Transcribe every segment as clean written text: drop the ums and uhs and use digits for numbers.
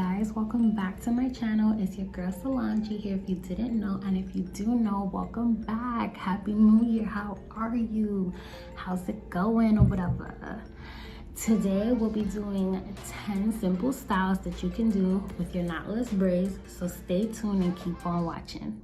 guys, welcome back to my channel. It's your girl Solange here if you didn't know, and if you do know, welcome back. Happy New Year. How are you? How's it going or whatever? Today we'll be doing 10 simple styles that you can do with your knotless braids, so stay tuned and keep on watching.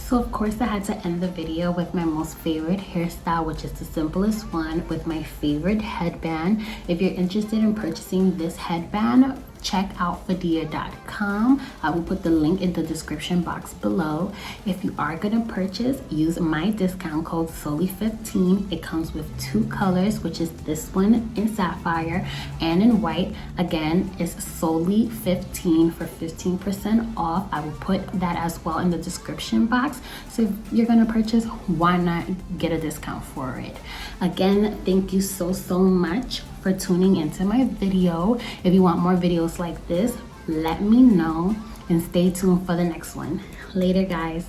So of course I had to end the video with my most favorite hairstyle, which is the simplest one with my favorite headband. If you're interested in purchasing this headband, check out fadea.com. I will put the link in the description box below. If you are gonna purchase, use my discount code SOLI15. It comes with 2 colors, which is this one in sapphire and in white. Again, it's SOLI15 for 15% off. I will put that as well in the description box. So if you're gonna purchase, why not get a discount for it? Again, thank you so much for tuning into my video. If you want more videos like this, let me know and stay tuned for the next one. Later, guys.